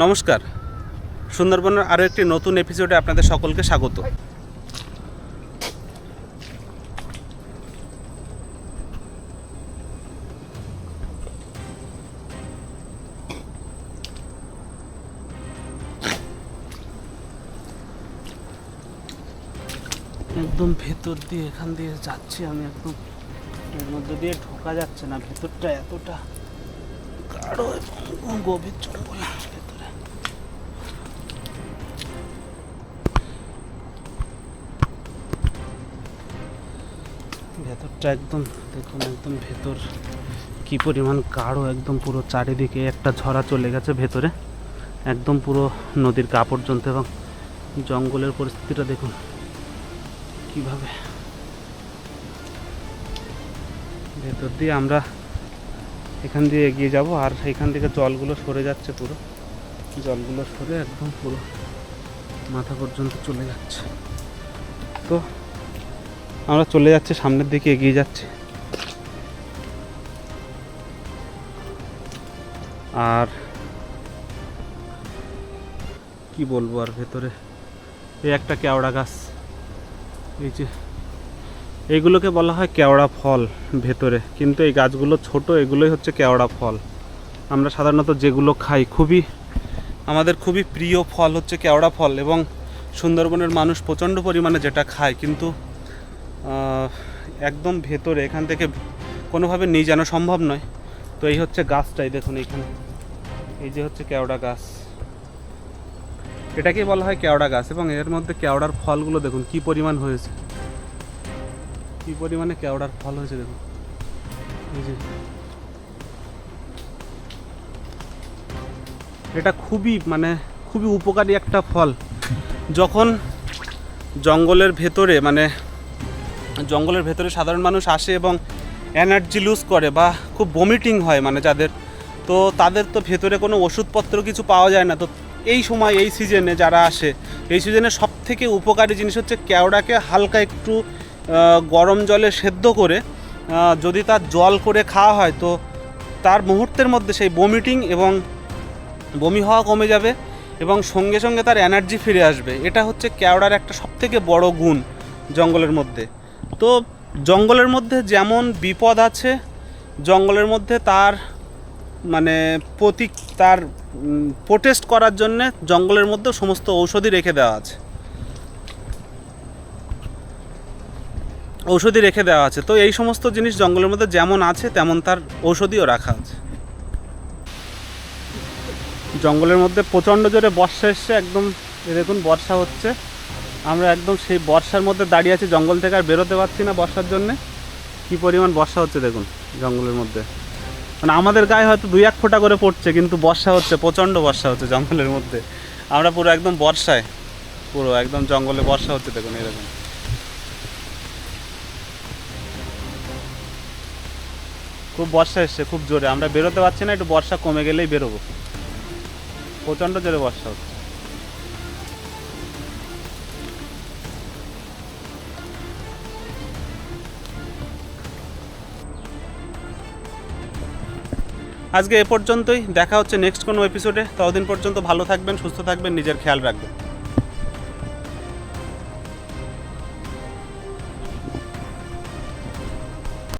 নমস্কার, সুন্দরবনের আরও একটি নতুন এপিসোডে আপনাদের সকলকে স্বাগত। একদম ভেতর দিয়ে এখান দিয়ে যাচ্ছি আমি, একদম এর মধ্যে দিয়ে ঢোকা যাচ্ছে না। ভেতরটা এতটা গাঢ় এবং গভীর জঙ্গল ভেতরে। ভেতরটা একদম দেখুন, একদম ভেতর কি পরিমাণ গাঢ়, একদম পুরো চারিদিকে একটা ঝরা চলে গেছে ভেতরে, একদম পুরো নদীর গা পর্যন্ত। এবং জঙ্গলের পরিস্থিতিটা দেখুন কিভাবে। ভেতর দিয়ে আমরা এখান দিয়ে এগিয়ে যাব, আর এখান থেকে জলগুলো সরে যাচ্ছে, পুরো জলগুলো সরে একদম পুরো মাথা পর্যন্ত চলে যাচ্ছে। তো আমরা চলে যাচ্ছি, সামনের দিকে এগিয়ে যাচ্ছি। আর কি বলবো, আর ভেতরে এই একটা কেওড়া গাছ, এই যে এইগুলোকে বলা হয় কেওড়া ফল ভেতরে, কিন্তু এই গাছগুলো ছোট, এগুলোই হচ্ছে কেওড়া ফল। আমরা সাধারণত যেগুলো খাই, আমাদের খুবই প্রিয় ফল হচ্ছে কেওড়া ফল, এবং সুন্দরবনের মানুষ প্রচণ্ড পরিমাণে যেটা খায়, কিন্তু একদম ভেতরে এখান থেকে কোনোভাবে নিয়ে জানা সম্ভব নয়। তো এই হচ্ছে গাছটাই দেখুন, এইখানে এই যে হচ্ছে কেওড়া গাছ, এটাকেই বলা হয় কেওড়া গাছ। এবং এর মধ্যে কেওড়ার ফলগুলো দেখুন কি পরিমাণ হয়েছে, কি পরিমাণে কেওড়ার ফল হয়েছে দেখুন। এই যে এটা খুবই উপকারী একটা ফল। যখন জঙ্গলের ভেতরে সাধারণ মানুষ আসে এবং এনার্জি লুজ করে বা খুব ভমিটিং হয়, যাদের, তো তাদের তো ভেতরে কোনো ওষুধপত্র কিছু পাওয়া যায় না। তো এই সময়, এই সিজনে যারা আসে, এই সিজনে সবথেকে উপকারী জিনিস হচ্ছে কেওড়াকে হালকা একটু গরম জলে সেদ্ধ করে যদি তার জল করে খাওয়া হয়, তো তার মুহূর্তের মধ্যে সেই ভমিটিং এবং বমি হওয়া কমে যাবে এবং সঙ্গে সঙ্গে তার এনার্জি ফিরে আসবে। এটা হচ্ছে কেওড়ার একটা সবথেকে বড় গুণ জঙ্গলের মধ্যে। তো জঙ্গলের মধ্যে যেমন বিপদ আছে, জঙ্গলের মধ্যে তার তার প্রোটেস্ট করার জন্যে জঙ্গলের মধ্যে সমস্ত ঔষধি রেখে দেওয়া আছে। তো এই সমস্ত জিনিস জঙ্গলের মধ্যে যেমন আছে, তেমন তার ঔষধিও রাখা আছে। জঙ্গলের মধ্যে প্রচণ্ড জোরে বর্ষা এসছে, একদম দেখুন বর্ষা হচ্ছে। আমরা একদম সেই বর্ষার মধ্যে দাঁড়িয়ে আছি, জঙ্গল থেকে আর বেরোতে পারছি না বর্ষার জন্যে। কি পরিমাণ বর্ষা হচ্ছে দেখুন জঙ্গলের মধ্যে, আমাদের গায়ে হয়তো 2-1 ফোঁটা করে পড়ছে, কিন্তু বর্ষা হচ্ছে, প্রচণ্ড বর্ষা হচ্ছে জঙ্গলের মধ্যে। আমরা পুরো একদম বর্ষায়, পুরো একদম জঙ্গলে বর্ষা হচ্ছে দেখুন, এরকম। খুব বর্ষা এসছে, খুব জোরে, আমরা বেরোতে পারছি না, একটু বর্ষা কমে গেলেই বেরোবো। প্রচণ্ড জোরে বর্ষা হচ্ছে। আজকে এ পর্যন্তই, দেখা হচ্ছে নেক্সট কোনো এপিসোডে। ততদিন পর্যন্ত ভালো থাকবেন, সুস্থ থাকবেন, নিজের খেয়াল রাখবেন।